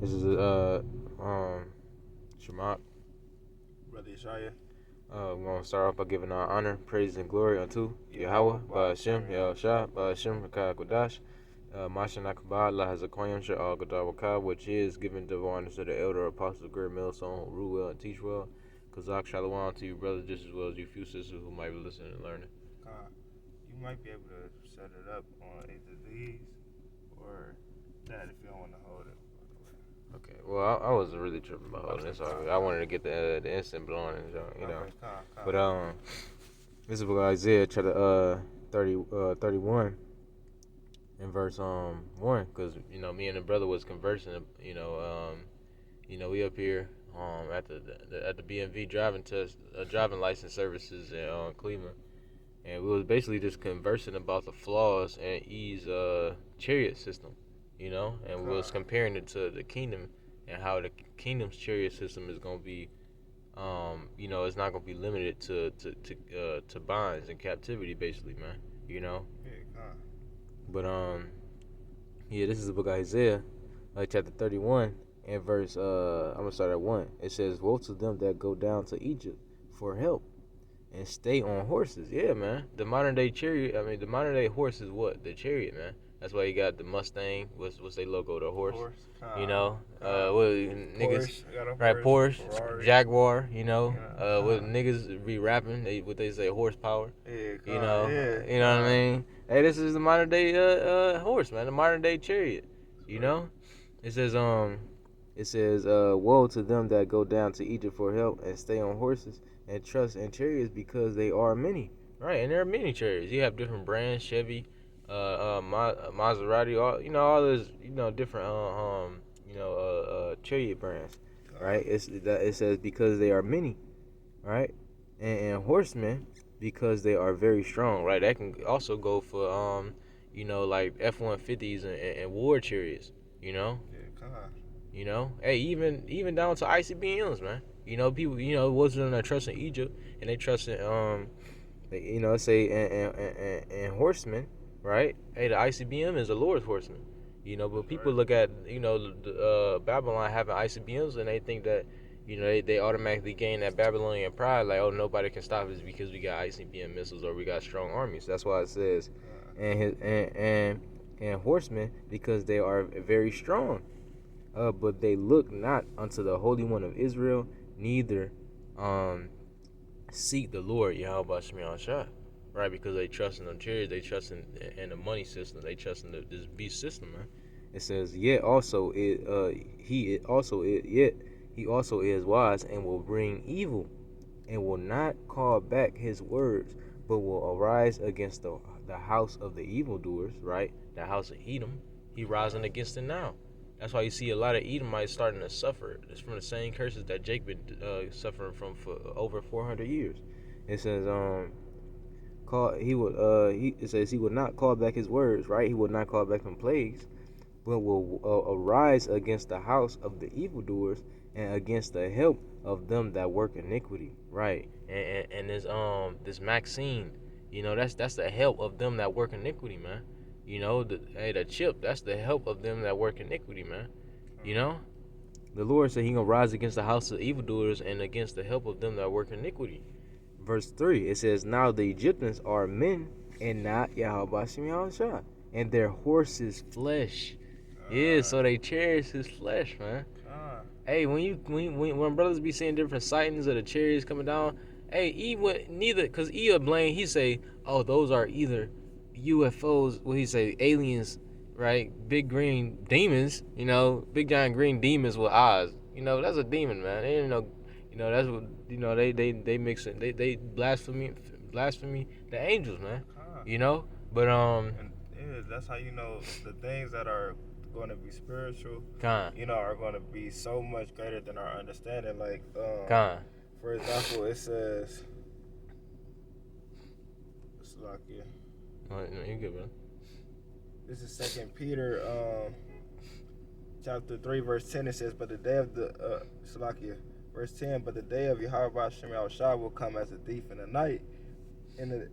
This is Shamak. Brother Yeshaya. We're gonna start off by giving our honor, praise, and glory unto Yahweh, Ba'ashem, Yahushua, Ba'ashem, Rakah Kodash, Masha Nakabah, Allah Hazakoyim, Sha'al Gadar Wakah, which is given divine honor to the elder apostles, great millstone, who rule well and teach well. Kazak Shalom to you, brothers, just as well as you few sisters who might be listening and learning. You might be able to set it up on either these or that if you don't want to hold it. Okay, well, I wasn't really tripping about holding this. I wanted to get the instant blowing, you know. But this is book of Isaiah chapter 31 in verse 1, because me and the brother was conversing. We up here at the BMV driving test, driving license services in Cleveland, and we was basically just conversing about the flaws in E's chariot system, and we was comparing it to the kingdom and how the kingdom's chariot system is gonna be, it's not gonna be limited to bonds and captivity, basically, man. But this is the book of Isaiah, chapter 31, and verse. I'm gonna start at 1. It says, "Woe to them that go down to Egypt for help, and stay on horses." Yeah, man. The modern day chariot. I mean, the modern day horse is what? The chariot, man. That's why you got the Mustang. What's their logo? The horse. Niggas, right? Porsche, Ferrari. Jaguar. What niggas be rapping? What they say, horsepower. You know what I mean? Hey, this is the modern day horse, man. The modern day chariot. It says woe to them that go down to Egypt for help and stay on horses and trust in chariots because they are many. Right, and there are many chariots. You have different brands, Chevy, Maserati, all those, different, chariot brands, right? It says because they are many, right, and horsemen because they are very strong, right? That can also go for like F-150s and war chariots, Hey, even down to ICBMs, man. People, wasn't that trust in Egypt and they trust in say and horsemen, right? Hey, the ICBM is the Lord's horseman, but people look at Babylon having ICBMs and they think that they automatically gain that Babylonian pride, like, oh, nobody can stop us because we got ICBM missiles or we got strong armies. That's why it says and horsemen because they are very strong. But they look not unto the Holy One of Israel, neither seek the Lord, Yahweh Shemiah Shah, right? Because they trust in them chariots, they trust in the money system, they trust in this beast system, man. It says, yet he also is wise and will bring evil, and will not call back his words, but will arise against the house of the evildoers, right? The house of Edom. He rising against it now. That's why you see a lot of Edomites starting to suffer. It's from the same curses that Jacob been suffering from for over 400 years. It says, it says he would not call back his words, right? He would not call back them plagues, but will arise against the house of the evildoers and against the help of them that work iniquity, right? And this Maxine, that's the help of them that work iniquity, man. The chip, that's the help of them that work iniquity, man. The Lord said he gonna rise against the house of evildoers and against the help of them that work iniquity. Verse 3, it says, now the Egyptians are men and not Yahweh Shah, and their horses flesh. Yeah, so they cherish his flesh, man. Hey, when brothers be seeing different sightings of the chariots coming down, hey, because E would blame, he say, oh, those are either UFOs, what he say, aliens, right? Big green demons, big giant green demons with eyes. That's a demon, man. They ain't that's what, they mix it, they blasphemy the angels, man. But And that's how the things that are going to be spiritual, are going to be so much greater than our understanding. Like, for example, it says, Salakia. You good, bro? This is 2 Peter chapter 3, verse 10. It says, but the day of the Salakia, verse 10, but the day of Yahweh Shemiah Shah will come as a thief in the night, and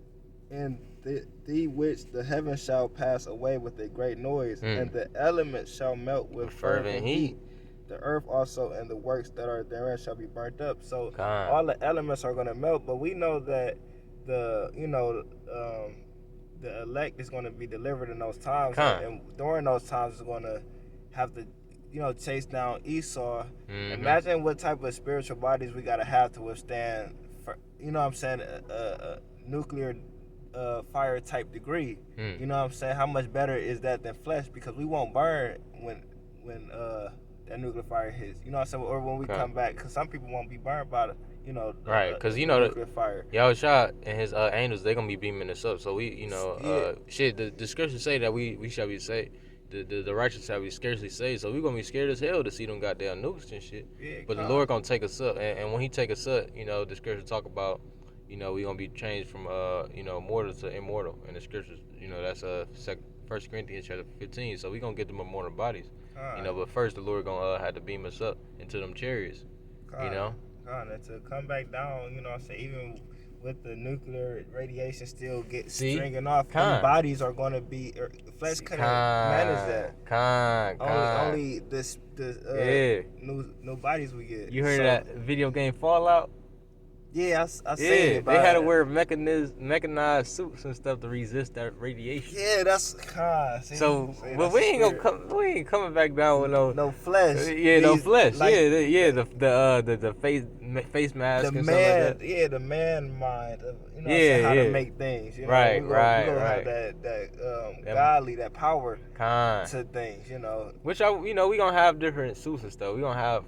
the which the heavens shall pass away with a great noise, and the elements shall melt with fervent heat. the earth also and the works that are therein shall be burnt up. So all the elements are going to melt, but we know that the the elect is going to be delivered in those times, and during those times is going to have to chase down Esau. Imagine what type of spiritual bodies we got to have to withstand a nuclear fire type degree. You know what I'm saying? How much better is that than flesh? Because we won't burn when that nuclear fire hits. You know what I'm saying? Or when we come back, because some people won't be burned by right? Because the nuclear fire. Yahushua and his angels, they're gonna be beaming us up. So we, the scriptures say that we shall be saved. The righteous shall be scarcely saved. So we're gonna be scared as hell to see them goddamn nukes and shit. Yeah, but the Lord gonna take us up, and when He take us up, the scriptures talk about, we gonna be changed from mortal to immortal. And the scriptures, that's 1 Corinthians chapter 15. So we gonna get them immortal bodies. But first the Lord gonna have to beam us up into them chariots. And to come back down, I'm saying, even with the nuclear radiation still stringing off, the bodies are going to be, flesh couldn't manage that. Only new bodies we get. You heard that video game Fallout? Yeah, I seen it. They had to wear mechanized suits and stuff to resist that radiation. Yeah, that's but we ain't coming back down with no flesh. No flesh. Like, the face mask and stuff like that. Yeah, the man mind of how to make things. Right. We gonna have that godly, that power to things. Which we gonna have different suits and stuff.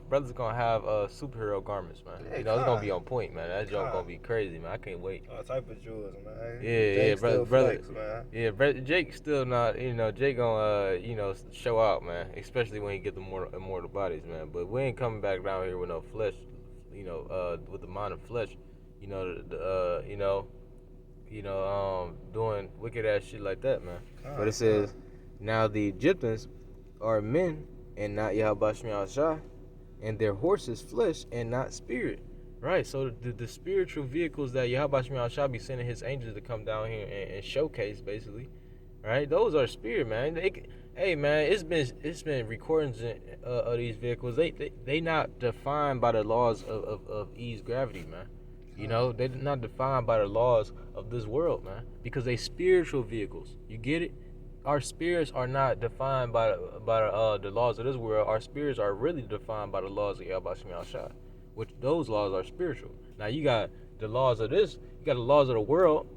Brothers gonna have superhero garments, man. It's gonna be on point, man. That joke gonna be crazy, man. I can't wait. All type of jewels, man. Brother. Flex, man. Yeah, brother. Jake still not. Jake gonna show out, man. Especially when he get the immortal bodies, man. But we ain't coming back down here with no flesh. With the mind of flesh. Doing wicked ass shit like that, man. But it says, now the Egyptians are men and not Yahweh Shah, and their horses flesh and not spirit. Right, so the spiritual vehicles that Yahweh Shah be sending his angels to come down here and showcase, basically, right? Those are spirit, man. Hey, man, it's been recordings of these vehicles. They not defined by the laws of ease gravity, man. They're not defined by the laws of this world, man, because they spiritual vehicles. You get it? Our spirits are not defined by the laws of this world. Our spirits are really defined by the laws of Yahweh Shah, which those laws are spiritual. Now you got the laws of this, you got the laws of the world,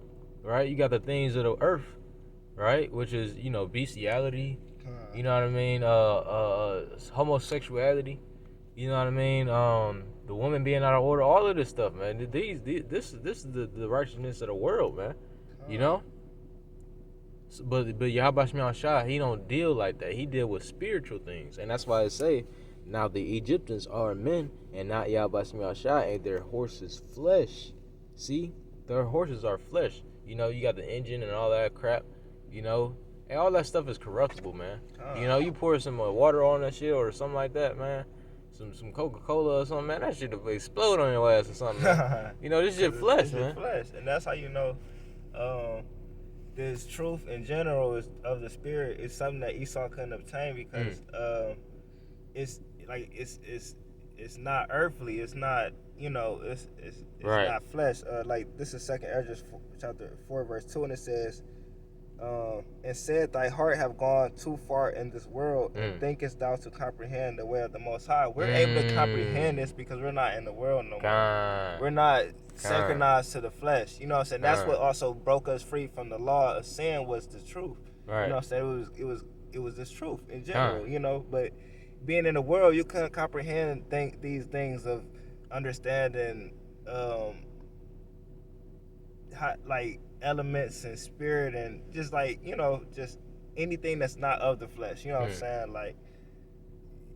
right? You got the things of the earth, right? Which is, bestiality, you know what I mean? Homosexuality, you know what I mean? The woman being out of order, all of this stuff, man. This is the righteousness of the world, man. So, but Yahweh Shah, he don't deal like that. He deal with spiritual things, and that's why I say, now the Egyptians are men and not Yahweh Shah, and their horses flesh. See, their horses are flesh. You got the engine and all that crap. And all that stuff is corruptible, man. You pour some water on that shit or something like that, man. Some Coca-Cola or something, man. That shit will explode on your ass or something. This shit flesh, man. Flesh, and that's how this truth in general is of the spirit is something that Esau couldn't obtain because it's not earthly. It's not it's right. Not flesh. Like this is 2 Ezra chapter 4 verse 2, and it says, and said, thy heart have gone too far in this world, and thinkest thou to comprehend the way of the Most High. We're able to comprehend this because we're not in the world no more. We're not synchronized to the flesh. You know what I'm saying? That's what also broke us free from the law of sin, was the truth. Right. You know what I'm saying? It was this truth in general, but being in the world, you couldn't comprehend these things of understanding elements and spirit and just just anything that's not of the flesh. You know what I'm saying? Like,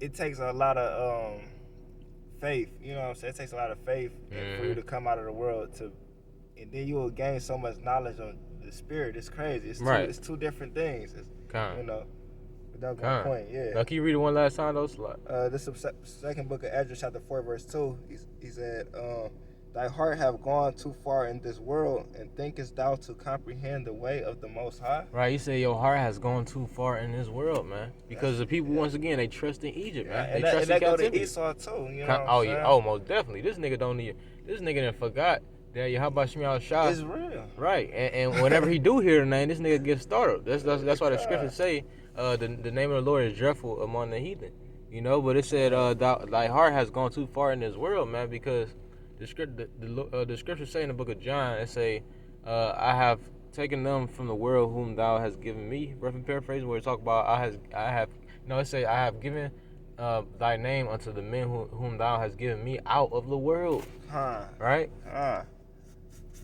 it takes a lot of faith. You know what I'm saying? It takes a lot of faith for you to come out of the world and then you will gain so much knowledge on the spirit. It's crazy. It's two different things. That's my point. Yeah. Now, can you read it one last time, though? This is second book of Ezra, chapter 4, verse 2. He said, thy heart have gone too far in this world, and thinkest thou to comprehend the way of the Most High? Right, you say your heart has gone too far in this world, man. Because the people, once again, they trust in Egypt, man. They trust in that go to captivity. Esau too. You know what I'm saying? Oh, most definitely. This nigga don't need. This nigga done forgot that Yahweh Shemiah Shah. It's real. Right, and whenever he do hear the name, this nigga gets startled. That's why the scriptures say, the name of the Lord is dreadful among the heathen. You know, but it said, thy heart has gone too far in this world, man, because the scriptures say in the book of John, it say, I have taken them from the world whom thou hast given me. Roughly paraphrasing, where it talk about it say, I have given thy name unto the men whom thou hast given me out of the world. Right?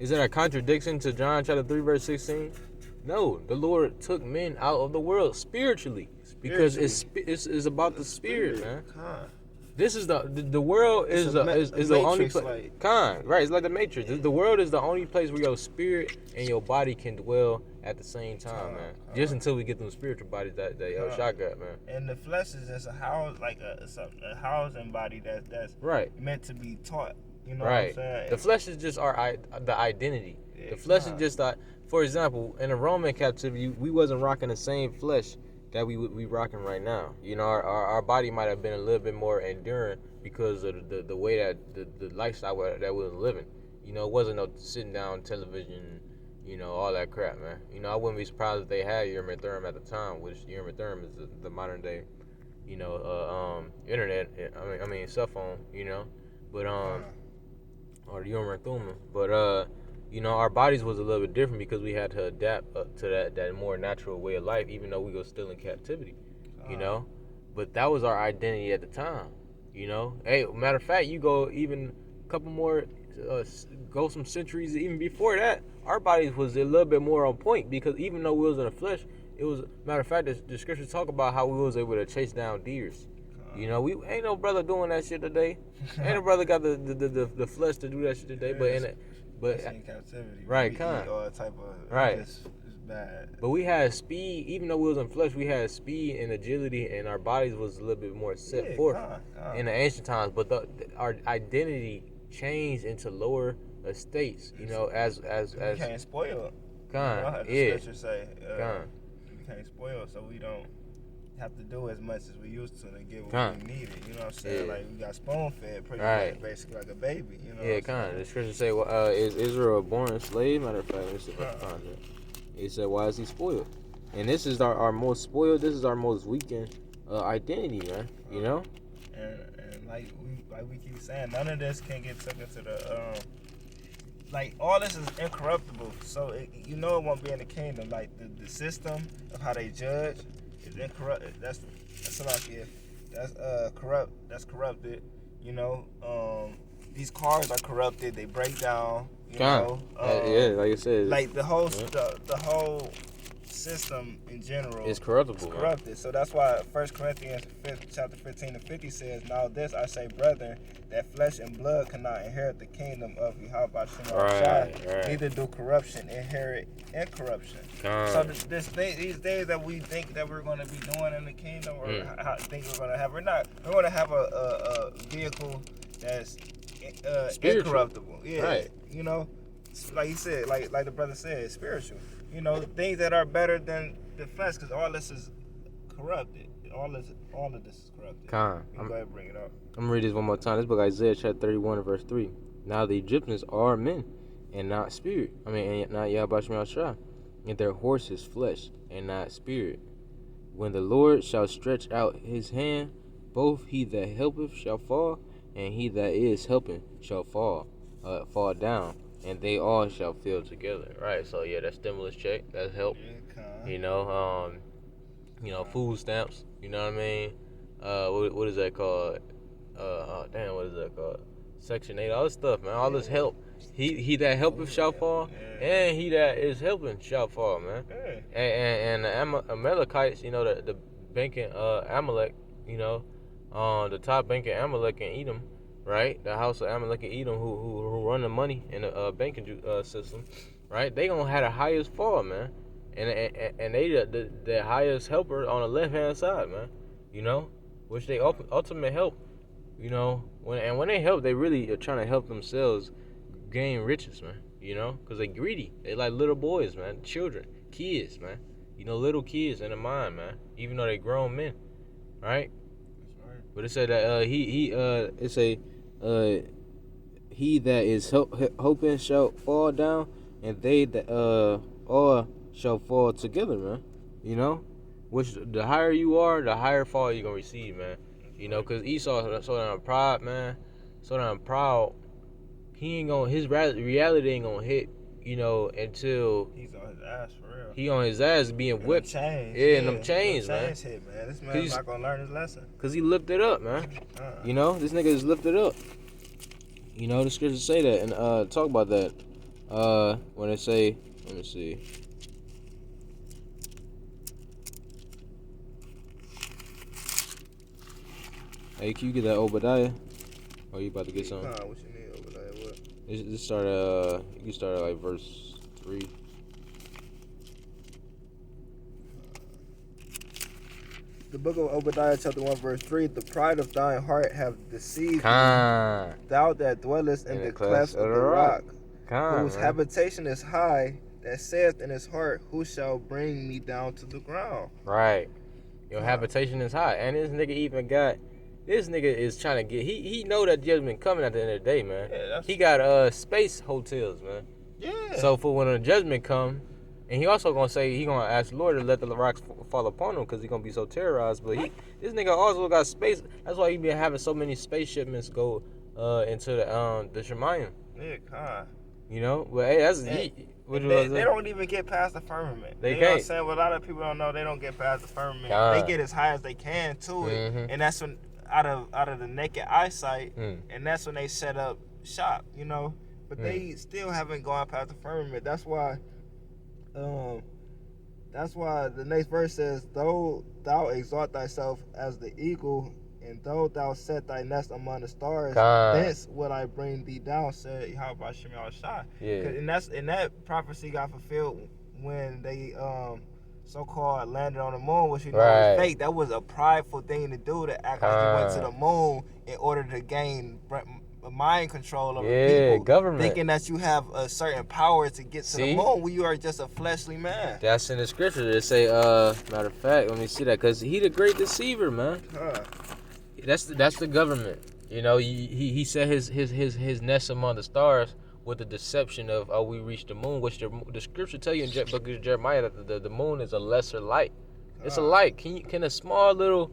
Is that a contradiction to John chapter 3 verse 16? No, the Lord took men out of the world spiritually, because it's about the spirit, man. This is the world is the only place. Right? It's like the Matrix. The world is the only place where your spirit and your body can dwell at the same time, man. Just until we get them spiritual bodies that El Shah got, man. And the flesh is just a house, like a housing body that's right meant to be taught. You know right. what I'm saying? The flesh is just the identity. Yeah, the flesh is just for example, in the Roman captivity, we wasn't rocking the same flesh that we rocking right now. You know, our body might have been a little bit more enduring because of the way that the lifestyle that we was living. You know, it wasn't no sitting down television, you know, all that crap, man. You know, I wouldn't be surprised if they had Urim and Thummim at the time, which Urim and Thummim is the modern day, you know, internet. I mean, cell phone. You know, but or the Urim and Thummim, but you know, our bodies was a little bit different because we had to adapt to that more natural way of life, even though we were still in captivity, you know. But that was our identity at the time, you know. Hey, matter of fact, you go even a couple more, go some centuries even before that, our bodies was a little bit more on point, because even though we was in the flesh, it was, matter of fact, the scriptures talk about how we was able to chase down deers. You know, we ain't no brother doing that shit today. Ain't no brother got the flesh to do that shit today, but in captivity, right, all type of right. It's bad. But we had speed, even though we was in flesh, we had speed and agility, and our bodies was a little bit more set forth in the ancient times. But our identity changed into lower estates. You know, as we can't spoil it. The scripture say, we can't spoil it, so we don't have to do as much as we used to and get what we needed. You know what I'm saying? Like we got spoon fed pretty much, basically like a baby. You know? The scripture say, is Israel a born slave? Matter of fact, let me see if I can find it. It said, why is he spoiled? And this is our most spoiled. This is our most weakened identity, man. You know. And like we keep saying, none of this can get taken to the like all this is incorruptible. So you know it won't be in the kingdom. Like the system of how they judge. Incorrupt. That's like that's corrupt. That's corrupted. You know, these cars are corrupted. They break down. You know, like I said, like the whole the whole system in general is corruptible. It's corrupted. Man. So that's why 1 Corinthians chapter 15 and 50 says, "Now this I say, brethren, that flesh and blood cannot inherit the kingdom of Yahweh Shemar. Neither do corruption inherit incorruption." So these days that we think that we're going to be doing in the kingdom, or how think we're going to have, we're going to have a vehicle that's incorruptible. Yeah, right. You know, like you said, like the brother said, spiritual. You know, things that are better than the flesh, because all this is corrupted. All of this is corrupted. Go ahead and bring it up. I'm gonna read this one more time. This book Isaiah chapter 31 and verse 3. Now the Egyptians are men and not spirit. And not Yahweh Shemar Shah. And their horses flesh and not spirit. When the Lord shall stretch out his hand, both he that helpeth shall fall, and he that is helping shall fall down, and they all shall fall together. Right. So yeah, that's stimulus check. That's help. You know, food stamps. You know what I mean? What is that called? What is that called? Section 8. All this stuff, man. All this help. He that helpeth shall fall, and he that is helping shall fall, man. And the Amalekites, you know, the banking Amalek, you know, the top banking Amalek and Edom, right? The house of Amalek and Edom, who run the money in the banking system, right? They gonna have the highest fall, man, and they the highest helper on the left hand side, man. You know, which they ultimate help. You know, when they help, they really are trying to help themselves gain riches, man. You know, because they greedy. They like little boys, man. Children, kids, man. You know, little kids in the mind, man. Even though they grown men, right? That's right. But it said that he that is hoping shall fall down, and they that all shall fall together, man. You know, which the higher you are, the higher fall you gonna receive, man. You know, cause Esau so damn proud, man. So damn proud. He ain't gonna his reality ain't gonna hit. You know, until He's on his ass for real. he on his ass being And whipped. them chains, Yeah, and them chains, them man. chains hit, man. This man's not gonna learn his lesson. Cause he lifted up, man. You know, this nigga is lifted up. You know, the scriptures say that and talk about that. When they say, let me see. Hey, can you get that Obadiah? Or you about to get something? What you need over there? What? Just start you can start at like verse 3. The book of Obadiah, chapter 1, verse 3. The pride of thine heart have deceived thee, Khan. thou that dwellest in the clefts of the rock, whose habitation is high, that saith in his heart, who shall bring me down to the ground? Right. Your habitation is high. And this nigga is trying to get, he know that judgment coming at the end of the day, man. Yeah, he got space hotels, man. Yeah. So for when the judgment come, and he also gonna say he gonna ask the Lord to let the rocks fall upon him because he gonna be so terrorized. But this nigga also got space. That's why he been having so many space shipments go into the Shemayim. Yeah, God. You know, but hey, that's they don't even get past the firmament. They know can't. What I'm saying? What a lot of people don't know, they don't get past the firmament. God. They get as high as they can to it, and that's when out of the naked eyesight, and that's when they set up shop. You know, but they still haven't gone past the firmament. That's why the next verse says, though thou exalt thyself as the eagle, and though thou set thy nest among the stars, thence will I bring thee down, said Yahweh Shem Yahushua. Yeah. And that prophecy got fulfilled when they so-called landed on the moon, which you know was fake. That was a prideful thing to do, to act like you went to the moon in order to gain mind control of the people, government, thinking that you have a certain power to get to the moon when you are just a fleshly man. That's in the scripture. They say, matter of fact, let me see that, because he the great deceiver, man. That's the government. You know, he set his nest among the stars with the deception of we reached the moon, which the scripture tell you in book of Jeremiah that the moon is a lesser light. It's a light. Can a small little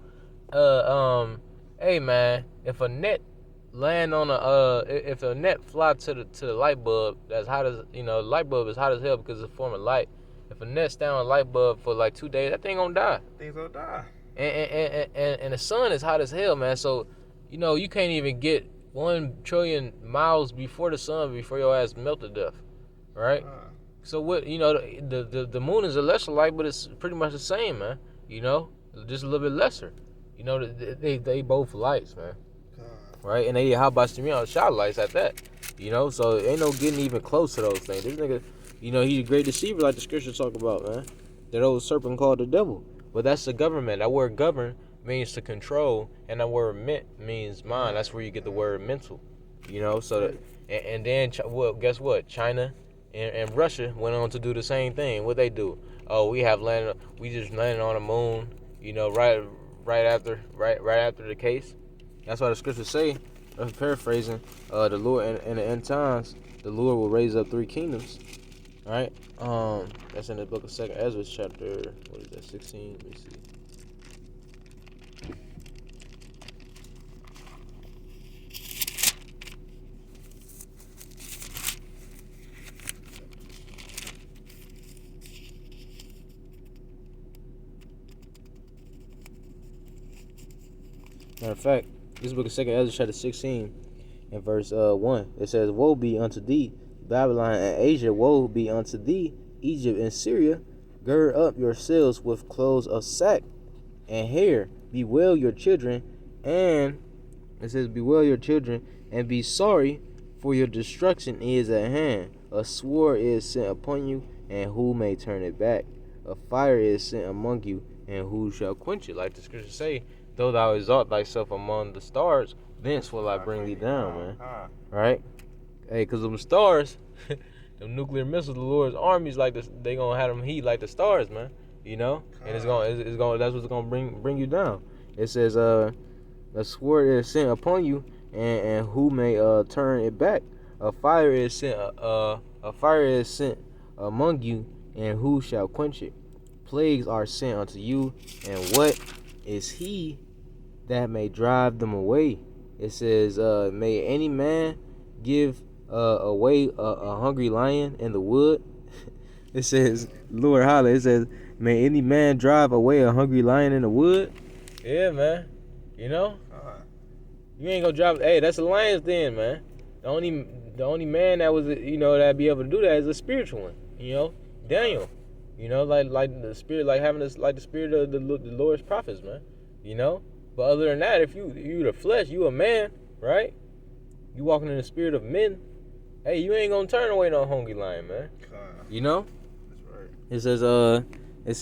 hey man, if a net land on if a net fly to the light bulb that's hot as light bulb is hot as hell because it's a form of light. If a net stay on a light bulb for like 2 days, that thing gonna die. Things gonna die. And the sun is hot as hell, man. So you can't even get 1 trillion miles before the sun before your ass melt to death, right? So what the moon is a lesser light, but it's pretty much the same, man. Just a little bit lesser. They both lights, man. Right, and they how about shot lights at that, so ain't no getting even close to those things. This nigga, he's a great deceiver, like the scriptures talk about, man. That old serpent called the devil, but that's the government. That word govern means to control, and that word means mind. That's where you get the word mental, So and then guess what? China and Russia went on to do the same thing. What they do? Oh, we just landed on the moon, right after the case. That's why the scriptures say, I'm paraphrasing, the Lord in the end times, the Lord will raise up 3 kingdoms. Right? That's in the book of 2nd Ezra, chapter, 16? Let me see. Matter of fact, this book of 2nd Ezra, chapter 16, and verse 1. It says, woe be unto thee, Babylon and Asia, woe be unto thee, Egypt and Syria. Gird up yourselves with clothes of sack and hair. Bewail your children, and it says, bewail your children, and be sorry, for your destruction is at hand. A sword is sent upon you, and who may turn it back? A fire is sent among you, and who shall quench it? Like the scriptures say, though thou exalt thyself among the stars, thence will I bring thee down, man. Right? Hey, cause them stars, them nuclear missiles, the Lord's armies like this, they gonna have them heat like the stars, man. You know, and it's gonna that's what's gonna bring you down. It says, a sword is sent upon you, and who may turn it back? A fire is sent, among you, and who shall quench it? Plagues are sent unto you, and what is he that may drive them away? It says, may any man give away a hungry lion in the wood? It says, Lord holla, it says, may any man drive away a hungry lion in the wood? Yeah, man. You know? You ain't gonna drive. Hey, that's a lion's den, man. The only man that was, that'd be able to do that is a spiritual one. You know? Daniel. You know, like the spirit, like having this, like the spirit of the Lord's prophets, man. You know? But other than that, if you the flesh, you a man, right? You walking in the spirit of men. Hey, you ain't gonna turn away no hungry lion, man. You know? That's right. It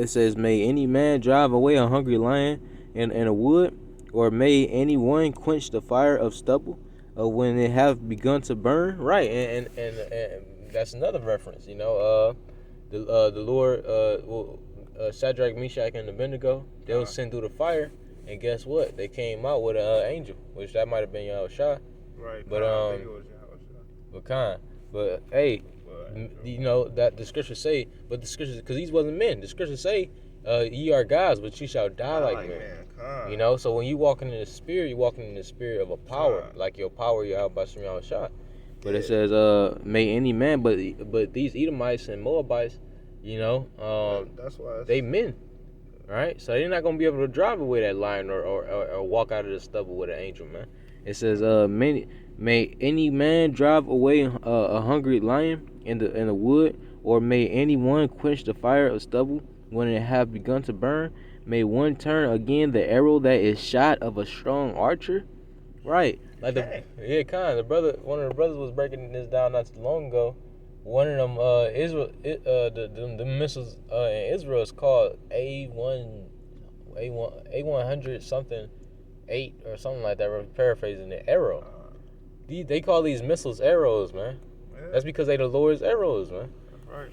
says, may any man drive away a hungry lion in a wood, or may anyone quench the fire of stubble when it have begun to burn? Right, and that's another reference. You know, the Lord, Shadrach, Meshach, and Abednego, they was sent through the fire, and guess what? They came out with an angel, which that might have been Yahushua. Right. But I think it was Yahushua. But hey, you know that the scriptures say, but the scriptures, because these wasn't men. The scriptures say, ye are gods, but you shall die like men. You know, so when you walking in the spirit, you walking in the spirit of a power, like your power, Yahweh Shah. But it says, may any man, but these Edomites and Moabites, you know, that's why they men, right? So they're not gonna be able to drive away that lion or walk out of the stubble with an angel, man. It says, may any man drive away a hungry lion in the wood, or may anyone quench the fire of stubble when it have begun to burn? May one turn again the arrow that is shot of a strong archer? Right. Like one of the brothers was breaking this down not too long ago. One of them, the missiles in Israel is called A100 something 8 or something like that. We're paraphrasing the arrow. They call these missiles arrows, man. Yeah. That's because they the Lord's arrows, man. That's right.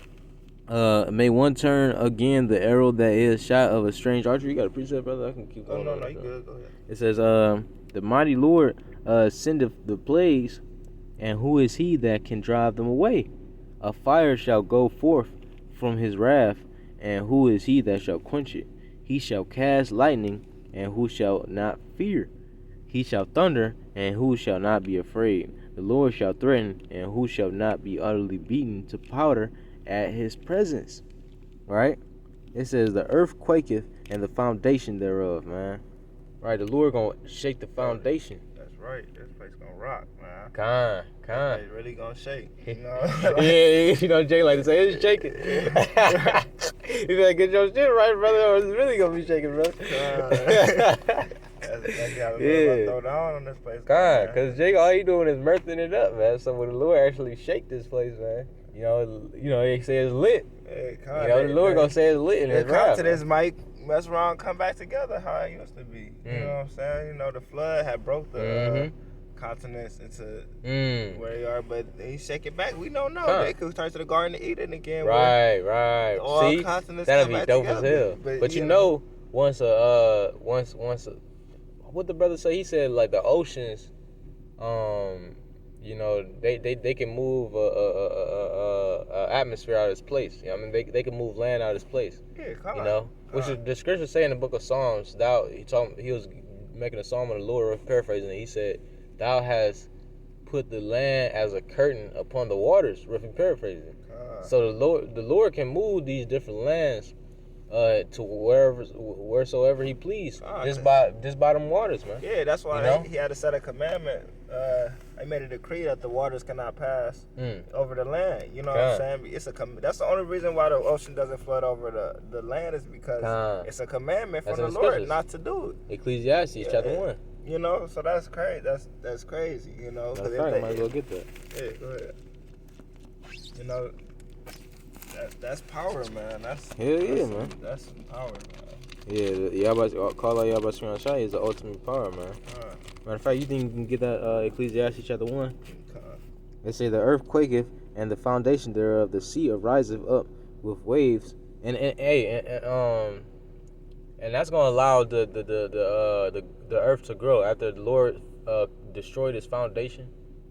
May one turn again the arrow that is shot of a strange archer. You got a precept, brother? I can keep going. No, you good. Go ahead. It says, the mighty Lord sendeth the plagues, and who is he that can drive them away? A fire shall go forth from his wrath, and who is he that shall quench it? He shall cast lightning, and who shall not fear? He shall thunder, and who shall not be afraid? The Lord shall threaten, and who shall not be utterly beaten to powder at his presence. Right? It says, the earth quaketh, and the foundation thereof, man. Right, the Lord gonna shake the foundation. That's right. This place gonna rock, man. Con. It's really gonna shake. You know? Yeah, you know, Jay like to say it's shaking. You better get your shit right, brother, or it's really gonna be shaking, brother. Throw down on this place. God, because Jay, all he doing is mirthing it up, man. So when the Lord actually shake this place, man, you know, they say it's lit. Hey, the Lord gonna say it's lit in his rap. Come to this mic, mess around, come back together how it used to be. You know what I'm saying? You know, the flood had broke the continents into where they are, but they shake it back. We don't know. They could turn to the Garden of Eden again. Right. All see, continents that'll be dope as hell. But you know, once what the brother say? He said like the oceans, you know, they can move a atmosphere out of its place. You know, I mean, they can move land out of its place. Yeah, come you know, which the scriptures say in the book of Psalms. He was making a psalm of the Lord, paraphrasing it. He said, "Thou hast put the land as a curtain upon the waters." Roughly paraphrasing. So the Lord can move these different lands to wheresoever He please, just by them waters, man. Yeah, that's why he had to set a commandment. He made a decree that the waters cannot pass over the land. You know what I'm saying? That's the only reason why the ocean doesn't flood over the land is because it's a commandment from the Lord not to do it. Ecclesiastes chapter 1. You know, so that's crazy. That's crazy. You know, that's right. I might as well get that. Yeah, go ahead. You know. That's power, man. Hell yeah, man. That's some power, man. Yeah, Yahweh, call out Yahweh Shemel Shai is the ultimate power, man. Matter of fact, you think you can get that Ecclesiastes chapter 1? They say the earth quaketh, and the foundation thereof, the sea ariseth up with waves, and that's gonna allow the earth to grow after the Lord destroyed its foundation,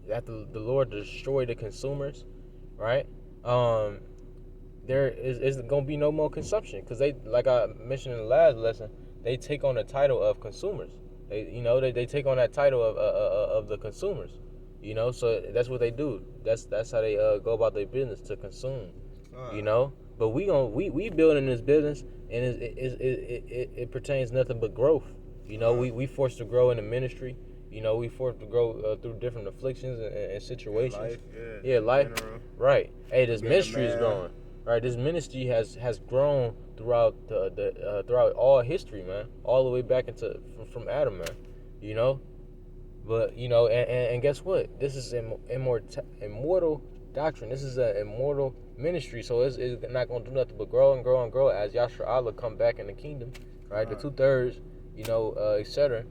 after the Lord destroyed the consumers, right? There is gonna be no more consumption because they, like I mentioned in the last lesson, they take on the title of consumers. They take on that title of the consumers. So that's what they do. That's how they go about their business, to consume. But we building this business, and it pertains nothing but growth. We forced to grow in the ministry. We forced to grow through different afflictions and situations. Life, life. Right. Hey, this ministry is growing. Right. This ministry has grown throughout throughout all history, man. All the way back from Adam, man. But and guess what? This is immortal doctrine. This is an immortal ministry, so it's not gonna do nothing but grow and grow and grow as Yashar Allah come back in the kingdom, right? The 2/3, etc.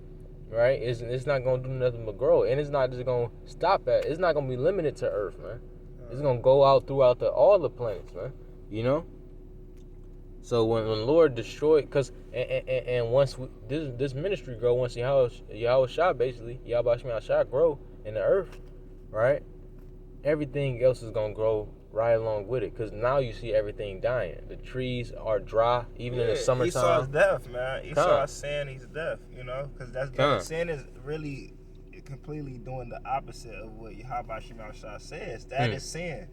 Right? It's not gonna do nothing but grow, and it's not just gonna stop at. It's not gonna be limited to Earth, man. It's gonna go out throughout all the planets, man. So when the Lord destroyed, and once this ministry grow, once Yahweh Shai, basically Yahweh Shemel Shai grow in the earth, right? Everything else is gonna grow right along with it, because now you see everything dying. The trees are dry, even in the summertime. Esau's death, man. Esau's saying he's deaf, because that's sin is really completely doing the opposite of what Yahweh Shemel Shai says. That is sin.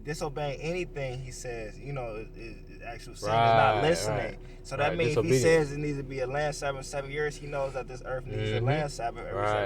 Disobeying anything he says, is actual sin. Is not listening. Right. So that means if he says it needs to be a land Sabbath 7 years, he knows that this earth needs a land Sabbath every